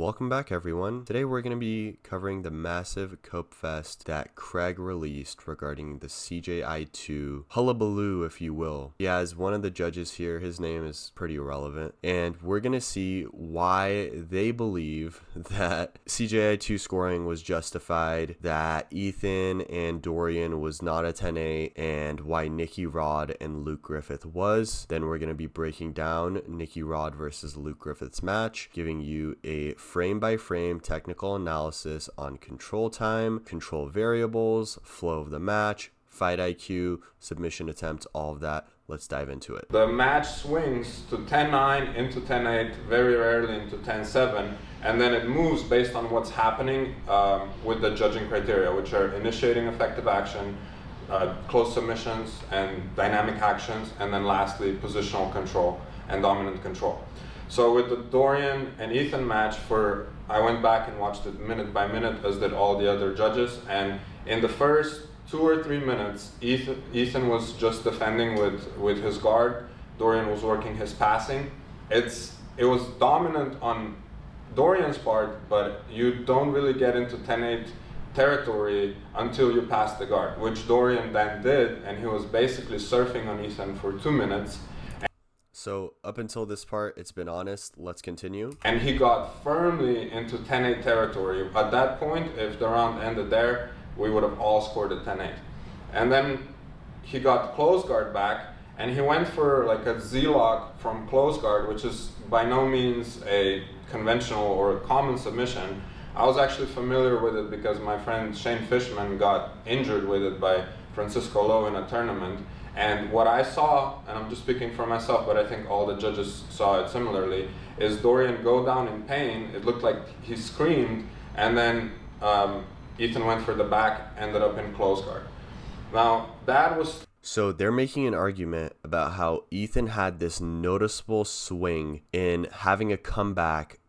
Welcome back everyone. Today we're going to be covering the massive cope fest that Craig released regarding the CJI 2 hullabaloo, if you will. He has one of the judges here, his name is pretty irrelevant, and we're going to see why they believe that CJI 2 scoring was justified, that Ethan and Dorian was not a 10-8, and why Nicky Rod and Luke Griffith was. Then we're going to be breaking down Nicky Rod versus Luke Griffith's match, giving you a frame-by-frame technical analysis on control time, control variables, flow of the match, fight IQ, submission attempts, all of that. Let's dive into it. The match swings to 10-9 into 10-8, very rarely into 10-7, and then it moves based on what's happening with the judging criteria, which are initiating effective action, close submissions, and dynamic actions, and then lastly, positional control and dominant control. So with the Dorian and Ethan match, I went back and watched it minute by minute, as did all the other judges, and in the first 2 or 3 minutes, Ethan was just defending with his guard. Dorian was working his passing. It was dominant on Dorian's part, but you don't really get into 10-8 territory until you pass the guard, which Dorian then did, and he was basically surfing on Ethan for 2 minutes. So up until this part, it's been honest. Let's continue. And he got firmly into 10-8 territory. At that point, if the round ended there, we would have all scored a 10-8. And then he got close guard back, and he went for like a Z-lock from close guard, which is by no means a conventional or a common submission. I was actually familiar with it because my friend Shane Fishman got injured with it by Francisco Lowe in a tournament. And what I saw, and I'm just speaking for myself, but I think all the judges saw it similarly, is Dorian go down in pain. It looked like he screamed, and then Ethan went for the back, ended up in close guard. Now, that was... So they're making an argument about how Ethan had this noticeable swing in having a comeback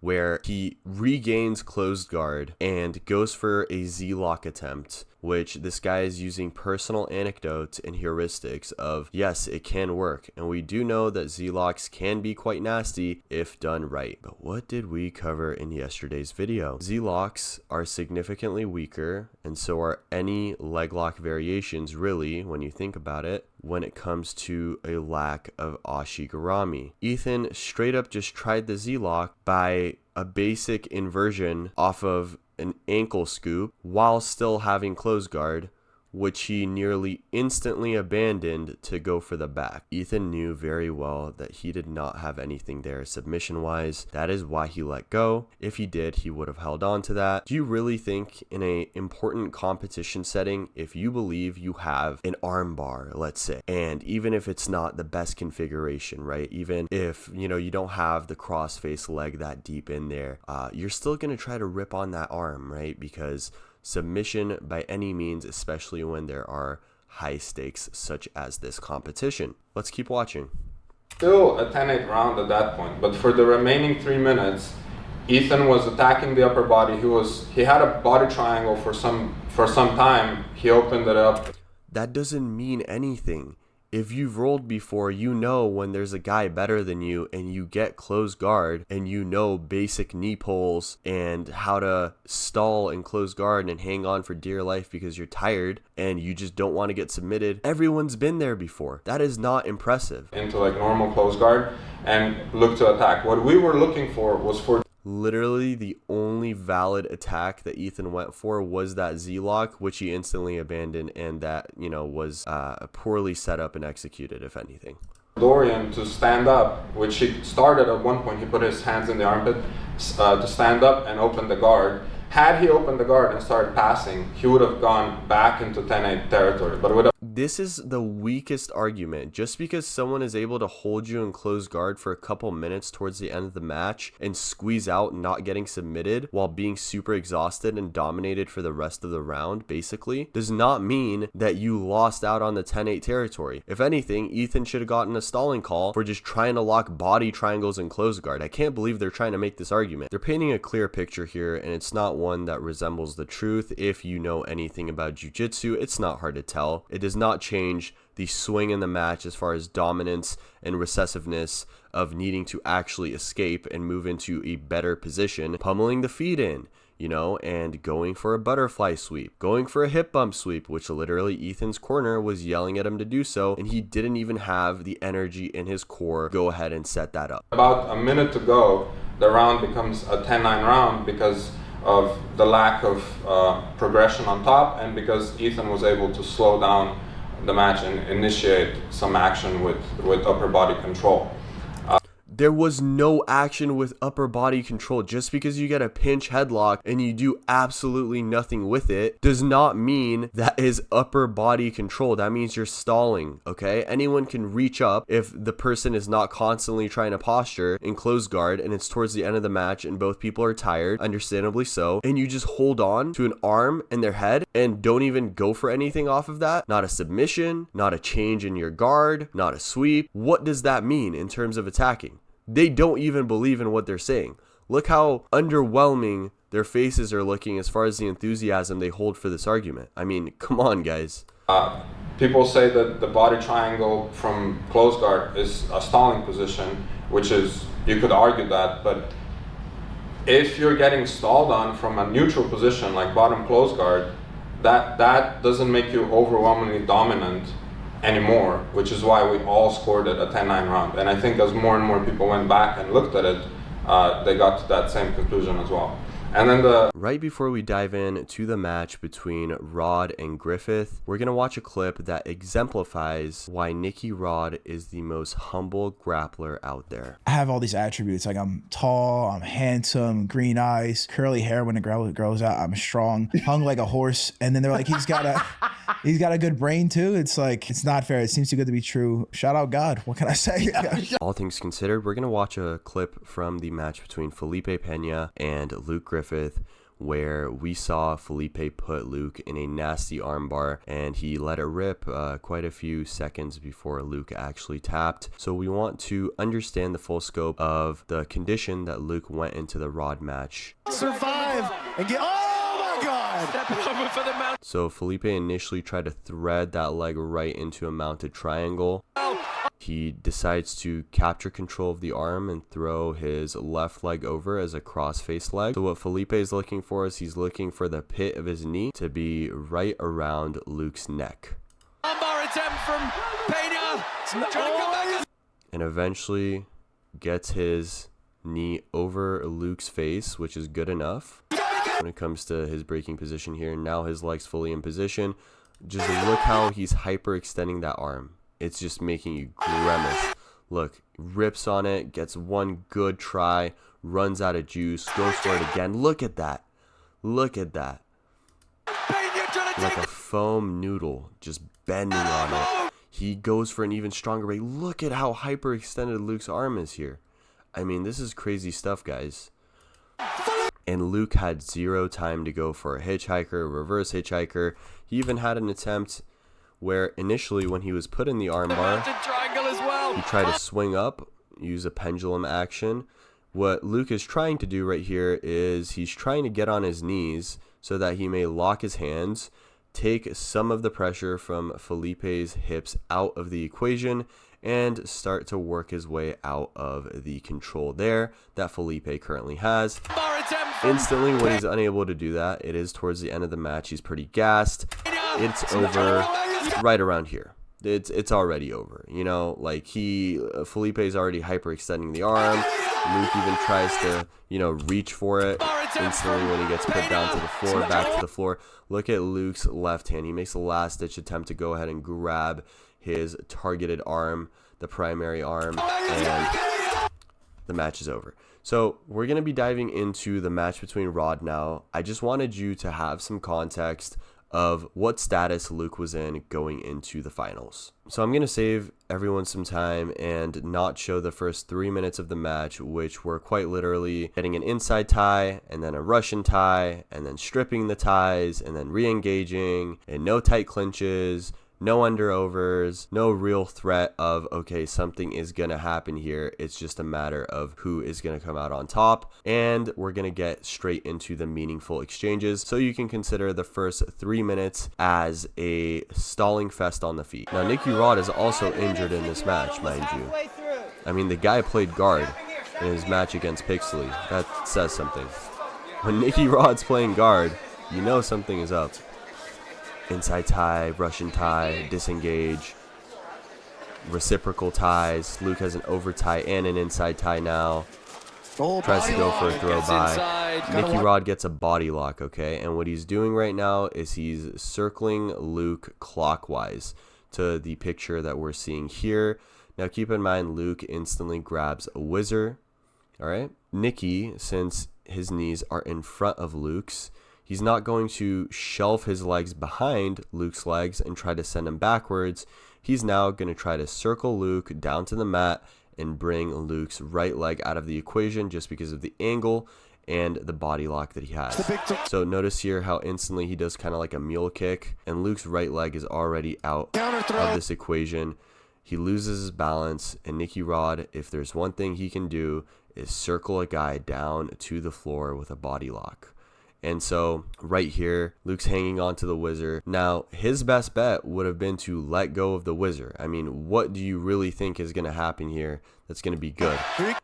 where he regains closed guard and goes for a Z-lock attempt, which this guy is using personal anecdotes and heuristics of, yes, it can work. And we do know that Z-locks can be quite nasty if done right. But what did we cover in yesterday's video? Z-locks are significantly weaker, and so are any leg lock variations, really, when you think about it, when it comes to a lack of ashigarami. Ethan straight up just tried the Z-lock by a basic inversion off of an ankle scoop while still having close guard, which he nearly instantly abandoned to go for the back. Ethan knew very well that he did not have anything there submission wise. That is why he let go. If he did, he would have held on to that. Do you really think in a important competition setting, if you believe you have an arm bar, let's say, and even if it's not the best configuration, right? Even if, you don't have the cross-face leg that deep in there, you're still going to try to rip on that arm, right? Because submission by any means, especially when there are high stakes such as this competition. Let's keep watching. Still a 10-8 round at that point, but for the remaining 3 minutes, Ethan was attacking the upper body. He had a body triangle for some time. He opened it up. That doesn't mean anything. If you've rolled before, you know when there's a guy better than you and you get close guard and you know basic knee pulls and how to stall and close guard and hang on for dear life because you're tired and you just don't want to get submitted. Everyone's been there before. That is not impressive. Into like normal close guard and look to attack. What we were looking for was for... Literally the only valid attack that Ethan went for was that Z-lock, which he instantly abandoned, and that, was poorly set up and executed, if anything. Dorian to stand up, which he started at one point. He put his hands in the armpit to stand up and open the guard. Had he opened the guard and started passing, he would have gone back into 10-8 territory. But this is the weakest argument. Just because someone is able to hold you in close guard for a couple minutes towards the end of the match and squeeze out not getting submitted while being super exhausted and dominated for the rest of the round, basically, does not mean that you lost out on the 10-8 territory. If anything, Ethan should have gotten a stalling call for just trying to lock body triangles in close guard. I can't believe they're trying to make this argument. They're painting a clear picture here, and it's not one that resembles the truth. If you know anything about jiu-jitsu, it's not hard to tell. It does not change the swing in the match as far as dominance and recessiveness of needing to actually escape and move into a better position, pummeling the feet in, you know, and going for a butterfly sweep, going for a hip bump sweep, which literally Ethan's corner was yelling at him to do so, and he didn't even have the energy in his core go ahead and set that up. About a minute to go, the round becomes a 10-9 round because of the lack of progression on top, and because Ethan was able to slow down the match and initiate some action with upper body control. There was no action with upper body control. Just because you get a pinch headlock and you do absolutely nothing with it does not mean that is upper body control. That means you're stalling, okay? Anyone can reach up if the person is not constantly trying to posture in close guard and it's towards the end of the match and both people are tired, understandably so, and you just hold on to an arm and their head and don't even go for anything off of that. Not a submission, not a change in your guard, not a sweep. What does that mean in terms of attacking? They don't even believe in what they're saying. Look how underwhelming their faces are looking as far as the enthusiasm they hold for this argument. I mean, come on, guys. People say that the body triangle from close guard is a stalling position, which is, you could argue that, but if you're getting stalled on from a neutral position like bottom close guard, that doesn't make you overwhelmingly dominant anymore, which is why we all scored it a 10-9 round. And I think as more and more people went back and looked at it, they got to that same conclusion as well. And then right before we dive in to the match between Rod and Griffith, we're going to watch a clip that exemplifies why Nicky Rod is the most humble grappler out there. I have all these attributes, like I'm tall, I'm handsome, green eyes, curly hair when it grows out, I'm strong, hung like a horse, and then they're like, he's got a good brain too. It's like, it's not fair. It seems too good to be true. Shout out God. What can I say? All things considered, we're going to watch a clip from the match between Felipe Pena and Luke Griffith, where we saw Felipe put Luke in a nasty armbar and he let it rip quite a few seconds before Luke actually tapped. So we want to understand the full scope of the condition that Luke went into the Rod match. Survive and get, oh my God! Step over for the mount. So Felipe initially tried to thread that leg right into a mounted triangle. He decides to capture control of the arm and throw his left leg over as a cross-faced leg. So what Felipe is looking for is he's looking for the pit of his knee to be right around Luke's neck. Armbar attempt from Pena. Trying to come back. And eventually gets his knee over Luke's face, which is good enough. When it comes to his breaking position here, now his leg's fully in position. Just look how he's hyperextending that arm. It's just making you grimace. Look, rips on it, gets one good try, runs out of juice, goes for it again. Look at that. Look at that. Like a foam noodle, just bending on it. He goes for an even stronger rate. Look at how hyperextended Luke's arm is here. I mean, this is crazy stuff, guys. And Luke had zero time to go for a hitchhiker, reverse hitchhiker. He even had an attempt where initially when he was put in the armbar, he tried to swing up, use a pendulum action. What Luke is trying to do right here is he's trying to get on his knees so that he may lock his hands, take some of the pressure from Felipe's hips out of the equation, and start to work his way out of the control there that Felipe currently has. Instantly, when he's unable to do that, it is towards the end of the match. He's pretty gassed. It's over right around here. It's already over, you know, like Felipe's already hyperextending the arm. Luke even tries to, you know, reach for it instantly when he gets put down to the floor, back to the floor. Look at Luke's left hand. He makes a last ditch attempt to go ahead and grab his targeted arm, the primary arm, and the match is over. So we're going to be diving into the match between Rod now. I just wanted you to have some context of what status Luke was in going into the finals. So I'm going to save everyone some time and not show the first 3 minutes of the match, which were quite literally getting an inside tie and then a Russian tie and then stripping the ties and then re-engaging and no tight clinches, No underovers, no real threat of, okay, something is going to happen here. It's just a matter of who is going to come out on top. And we're going to get straight into the meaningful exchanges. So you can consider the first 3 minutes as a stalling fest on the feet. Now, Nicky Rod is also injured in this match, mind you. I mean, the guy played guard in his match against Pixley. That says something. When Nicky Rod's playing guard, you know something is up. Inside tie, Russian tie, disengage, reciprocal ties. Luke has an over tie and an inside tie now. Tries to go for a throw by. Nicky Rod gets a body lock, okay? And what he's doing right now is he's circling Luke clockwise to the picture that we're seeing here. Now keep in mind, Luke instantly grabs a whizzer, all right? Nicky, since his knees are in front of Luke's, he's not going to shelve his legs behind Luke's legs and try to send him backwards. He's now going to try to circle Luke down to the mat and bring Luke's right leg out of the equation just because of the angle and the body lock that he has. So notice here how instantly he does kind of like a mule kick, and Luke's right leg is already out of this equation. He loses his balance, and Nicky Rod, if there's one thing he can do, is circle a guy down to the floor with a body lock. And so right here, Luke's hanging on to the whizzer. Now, his best bet would have been to let go of the whizzer. I mean, what do you really think is going to happen here that's going to be good? Big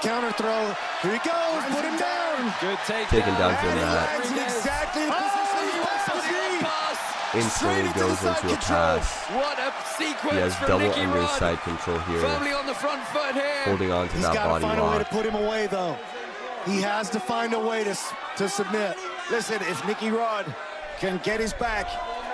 counter throw. Here he goes. Put him down. Good take. Taken down to the mat. That's exactly the position he wants to be. Instantly goes into a pass. What a sequence. He has from double Nicky Rod. underside control here, Firmly on the front foot here. holding on to He's that got to body find a way to lock. put him away, though. He has to find a way to submit. Listen, if Nicky Rod can get his back,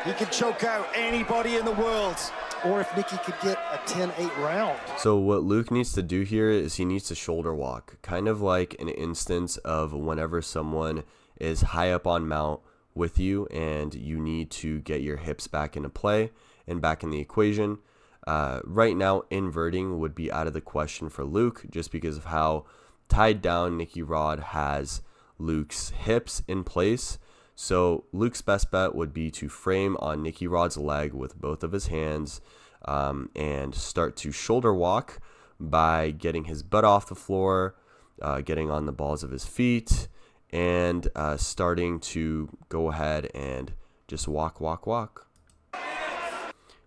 he can choke out anybody in the world. Or if Nicky could get a 10-8 round. So what Luke needs to do here is he needs to shoulder walk, kind of like an instance of whenever someone is high up on mount with you and you need to get your hips back into play and back in the equation. Right now, inverting would be out of the question for Luke just because of how tied down Nicky Rod has Luke's hips in place. So Luke's best bet would be to frame on Nicky Rod's leg with both of his hands and start to shoulder walk by getting his butt off the floor, getting on the balls of his feet, and starting to go ahead and just walk.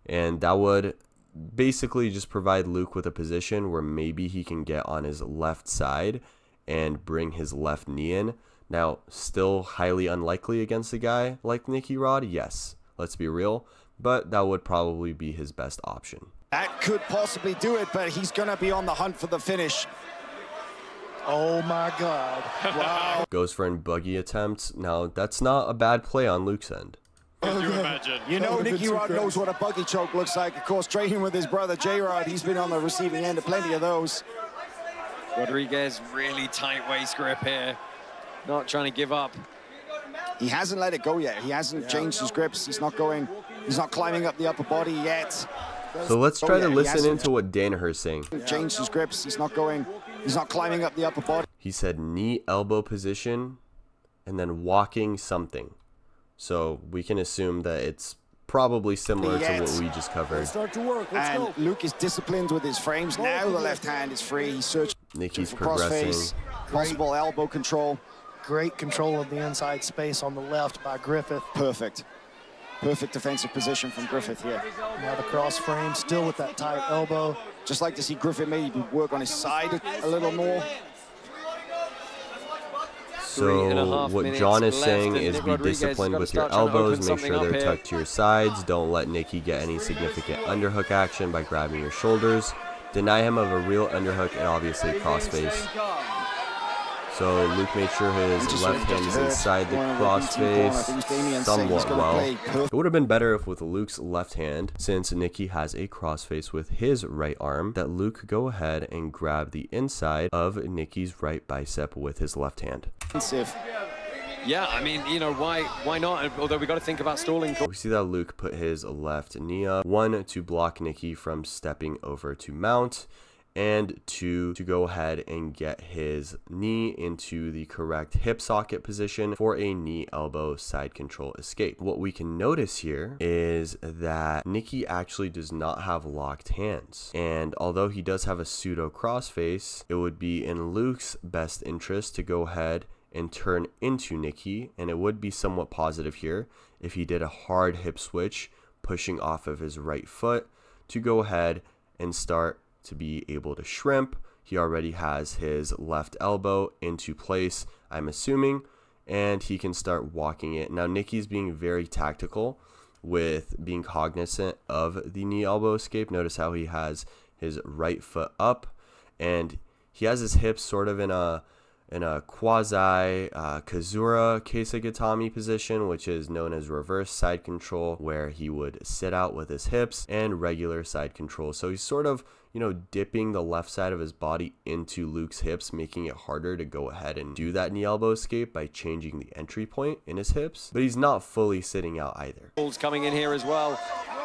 And that would basically just provide Luke with a position where maybe he can get on his left side and bring his left knee in. Now, still highly unlikely against a guy like Nicky Rod, yes, let's be real, but that would probably be his best option. That could possibly do it, but he's going to be on the hunt for the finish. Oh my God. Wow. Goes for a buggy attempt. Now, that's not a bad play on Luke's end. Could you imagine? You know, Nicky Rod knows what a buggy choke looks like. Of course, training with his brother J-Rod, he's been on the receiving end of plenty of those. Rodriguez, really tight waist grip here. Not trying to give up. He hasn't let it go yet. He hasn't changed his grips. He's not climbing up the upper body yet. So let's try to listen into what Danaher's saying. Changed his grips. He's not climbing up the upper body. He said knee elbow position and then walking something. So we can assume that it's probably similar to what we just covered. Start to work. Let's go. Luke is disciplined with his frames. Now the left hand is free. He's searching Nicky's for progressing. crossface, possible elbow control. Great control of the inside space on the left by Griffith. Perfect defensive position from Griffith here. Now the cross frame, still with that tight elbow. Just like to see Griffith maybe work on his side a little more. So what John is saying is be disciplined with your elbows, make sure they're tucked to your sides, don't let Nicky get any significant underhook action by grabbing your shoulders, deny him of a real underhook and obviously crossface. So Luke made sure his left hand is inside the crossface somewhat well. It would have been better if with Luke's left hand, since Nicky has a crossface with his right arm, that Luke go ahead and grab the inside of Nicky's right bicep with his left hand. Yeah, I mean, you know, why not? Although we got to think about stalling. We see that Luke put his left knee up, one to block Nicky from stepping over to mount, and 2, to go ahead and get his knee into the correct hip socket position for a knee elbow side control escape. What we can notice here is that Nicky actually does not have locked hands, and although he does have a pseudo crossface, it would be in Luke's best interest to go ahead and turn into Nicky, and it would be somewhat positive here if he did a hard hip switch pushing off of his right foot to go ahead and start to be able to shrimp. He already has his left elbow into place, I'm assuming, and he can start walking it. Now Nicky's being very tactical with being cognizant of the knee elbow escape. Notice how he has his right foot up, and he has his hips sort of in a quasi Kazura Keisagatami position, which is known as reverse side control, where he would sit out with his hips, and regular side control. So he's sort of, dipping the left side of his body into Luke's hips, making it harder to go ahead and do that knee elbow escape by changing the entry point in his hips. But he's not fully sitting out either. Ball's coming in here as well.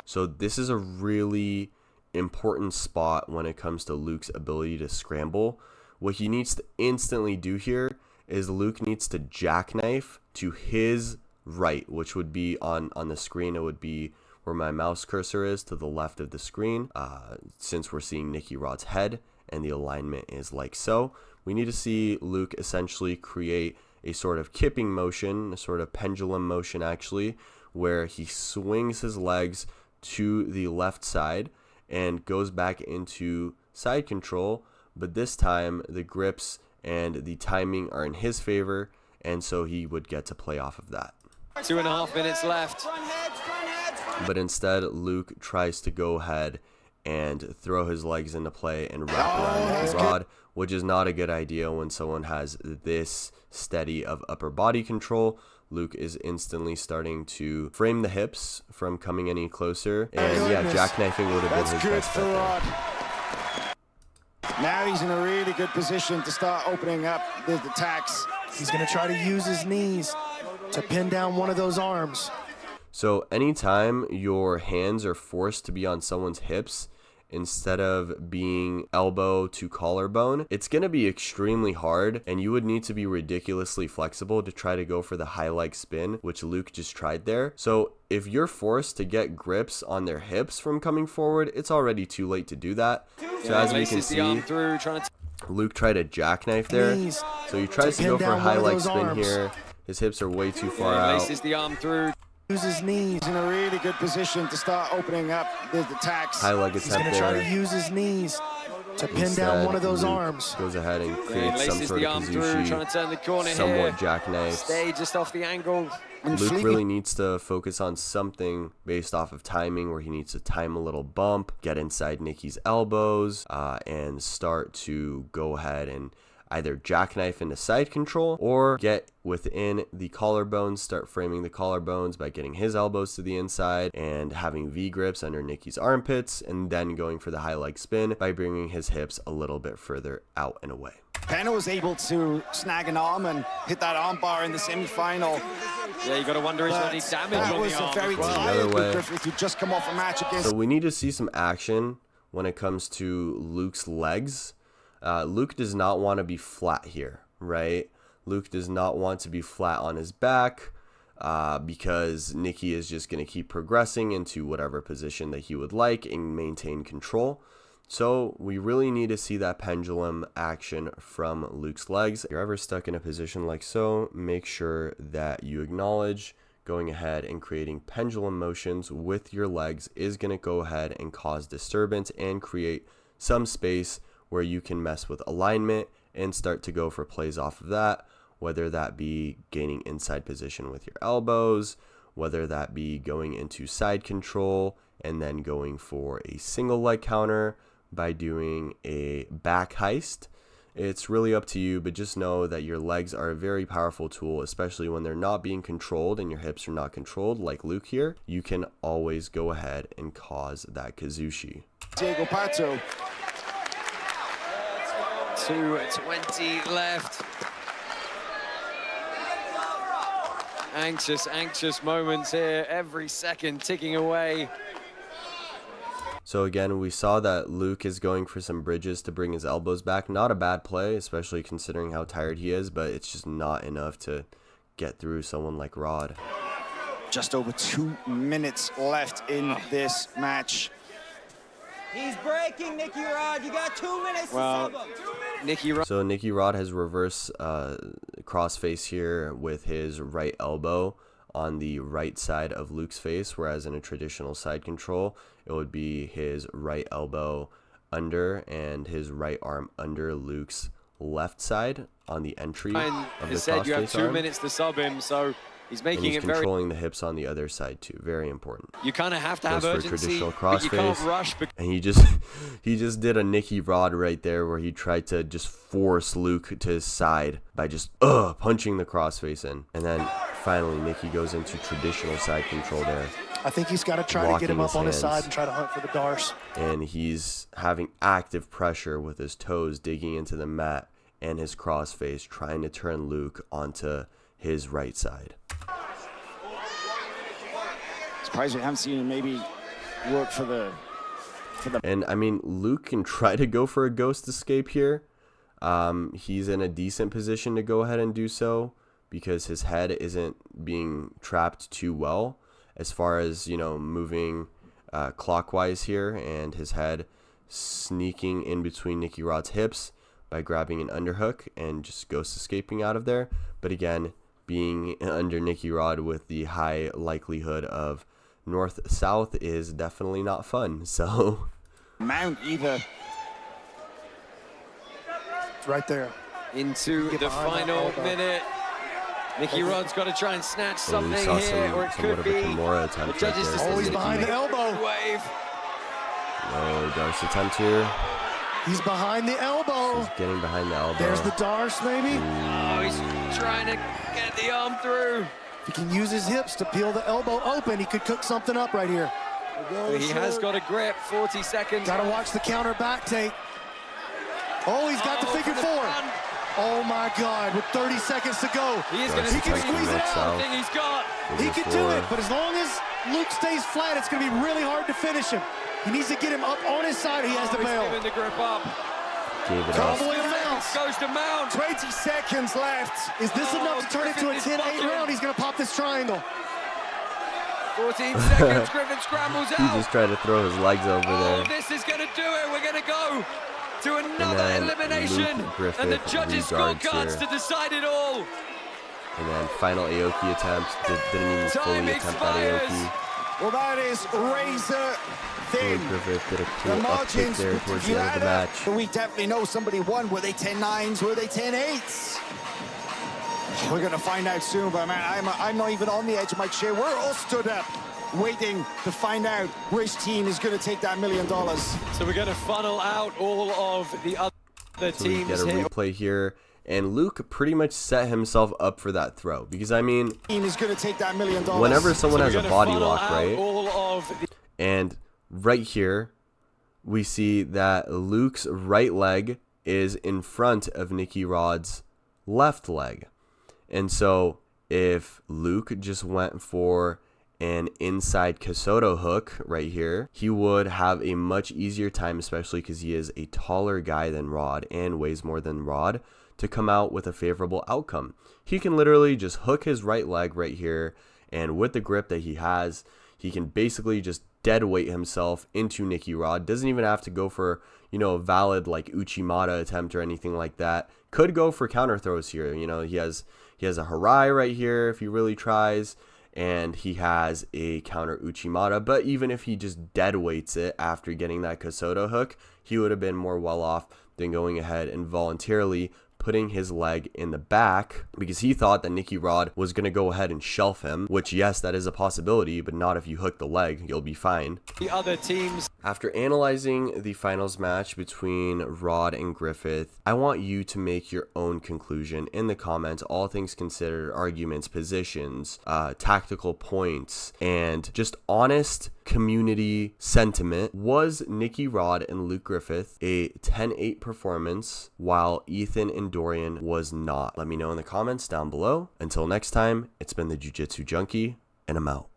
So this is a really important spot when it comes to Luke's ability to scramble. What he needs to instantly do here is Luke needs to jackknife to his right, which would be on the screen. It would be where my mouse cursor is, to the left of the screen. Since we're seeing Nicky Rod's head and the alignment is like so, we need to see Luke essentially create a sort of kipping motion, a sort of pendulum motion actually, where he swings his legs to the left side and goes back into side control. But this time the grips and the timing are in his favor, and so he would get to play off of that. 2.5 minutes left. But instead, Luke tries to go ahead and throw his legs into play and wrap around Nicky Rod, which is not a good idea when someone has this steady of upper body control. Luke is instantly starting to frame the hips from coming any closer, and yeah, jackknifing would have been his best bet there. Now he's in a really good position to start opening up the attacks. He's going to try to use his knees to pin down one of those arms. So anytime your hands are forced to be on someone's hips instead of being elbow to collarbone, it's going to be extremely hard, and you would need to be ridiculously flexible to try to go for the high leg spin, which Luke just tried there. So if you're forced to get grips on their hips from coming forward, it's already too late to do that. So as we can see, Luke tried a jackknife there. So he tries to go for a high leg spin here. His hips are way too far out. Laces the arm through. Use his knees in a really good position to start opening up the attacks. High leg He's attempt going to there. try to use his knees to pin Instead, down one of those Luke arms. goes ahead and creates some Laces sort the of arm through, trying to turn the corner somewhat here. jackknife. Stay just off the angle. Luke really needs to focus on something based off of timing, where he needs to time a little bump, get inside Nicky's elbows, and start to go ahead and either jackknife into side control or get within the collarbones, start framing the collarbones by getting his elbows to the inside and having V grips under Nicky's armpits, and then going for the high leg spin by bringing his hips a little bit further out and away. Penna was able to snag an arm and hit that arm bar in the semi-final. Yeah, you got to wonder, is there any damage that on was the a arm? very tired Luke Griffith who just come off a match against. So we need to see some action when it comes to Luke's legs. Luke does not want to be flat here, right? Luke does not want to be flat on his back because Nicky is just going to keep progressing into whatever position that he would like and maintain control. So we really need to see that pendulum action from Luke's legs. If you're ever stuck in a position like so, make sure that you acknowledge going ahead and creating pendulum motions with your legs is going to go ahead and cause disturbance and create some space where you can mess with alignment and start to go for plays off of that, whether that be gaining inside position with your elbows, whether that be going into side control and then going for a single leg counter by doing a back heist. It's really up to you, but just know that your legs are a very powerful tool, especially when they're not being controlled and your hips are not controlled like Luke here. You can always go ahead and cause that kazushi. Diego Pato. 2:20 left. Anxious moments here, every second ticking away. So again, we saw that Luke is going for some bridges to bring his elbows back. Not a bad play, especially considering how tired he is, but it's just not enough to get through someone like Rod. Just over 2 minutes left in this match. He's breaking, Nicky Rod. You got 2 minutes to sub him. Nicky Rod. So Nicky Rod has reverse crossface here with his right elbow on the right side of Luke's face, whereas in a traditional side control, it would be his right elbow under and his right arm under Luke's left side on the entry of the said you have crossface 2 arm. minutes to sub him, so he's making He's it very. controlling the hips on the other side too. Very important. You kind of have to have Goes for urgency, traditional but you can't crossface. rush. And he just did a Nicky Rod right there where he tried to just force Luke to his side by just punching the crossface in. And then finally Nicky goes into traditional side control there. I think he's got to try to get him up on his side and try to hunt for the Dars. And he's having active pressure with his toes digging into the mat and his crossface, trying to turn Luke onto his right side. Surprised we haven't seen him maybe work for the. And I mean, Luke can try to go for a ghost escape here. He's in a decent position to go ahead and do so because his head isn't being trapped too well as far as, you know, moving clockwise here, and his head sneaking in between Nicky Rod's hips by grabbing an underhook and just ghost escaping out of there. But again, being under Nicky Rod with the high likelihood of north-south is definitely not fun. So Mount either. Right there. Into the final minute. Nicky Rod's got to try and snatch something here, or it could be. The Judges just Always behind the elbow. Wave. No, Darce attempt here. He's behind the elbow. He's getting behind the elbow. There's the Dars, maybe. Oh, he's trying to get the arm through. If he can use his hips to peel the elbow open, he could cook something up right here. He has got a grip. 40 seconds. Got to watch the counter back take. Oh, he's got the figure four. Oh my God, with 30 seconds to go. He is going to squeeze it out. Everything he's got. He can do it, but as long as Luke stays flat, it's going to be really hard to finish him. He needs to get him up on his side. He has the bail. Giving the grip up. Gave it up. Goes to Mount. 20 seconds left. Is this enough to turn it to a 10-8 round? He's going to pop this triangle. 14 seconds. Griffith scrambles out. He just tried to throw his legs over there. This is going to do it. We're going to go to another elimination. And the judges' scorecards to decide it all. And then final Aoki attempt. Didn't even fully attempt that Aoki. Well, that is razor thin. Luke Griffith did a The cool upkick margins, there towards the end of the match. we definitely know somebody won. Were they 10-9s? Were they 10-8s? We're going to find out soon, but man, I'm not even on the edge of my chair. We're all stood up waiting to find out which team is going to take that $1 million. So we're going to funnel out all of the other So we teams get a here. replay here. And Luke pretty much set himself up for that throw. Because, I mean, Team is going to take that $1 million. whenever someone has a body funnel lock, out right? all of the And right here, we see that Luke's right leg is in front of Nicky Rod's left leg. And so if Luke just went for an inside Casoto hook right here, he would have a much easier time, especially because he is a taller guy than Rod and weighs more than Rod, to come out with a favorable outcome. He can literally just hook his right leg right here, and with the grip that he has, he can basically just dead weight himself into Nicky Rod. Doesn't even have to go for, you know, a valid like Uchimata attempt or anything like that. Could go for counter throws here. You know, he has a Harai right here if he really tries, and he has a counter Uchimata. But even if he just dead weights it after getting that Casoto hook, he would have been more well off than going ahead and voluntarily putting his leg in the back, because he thought that Nicky Rod was going to go ahead and shelf him, which, yes, that is a possibility, but not if you hook the leg. You'll be fine. other teams. After analyzing the finals match between Rod and Griffith, I want you to make your own conclusion in the comments, all things considered, arguments, positions, tactical points, and just honest community sentiment. Was Nicky Rod and Luke Griffith a 10-8 performance, while Ethan and Dorian was not? Let me know in the comments down below. Until next time, it's been the Jiu Jitsu Junkie, and I'm out.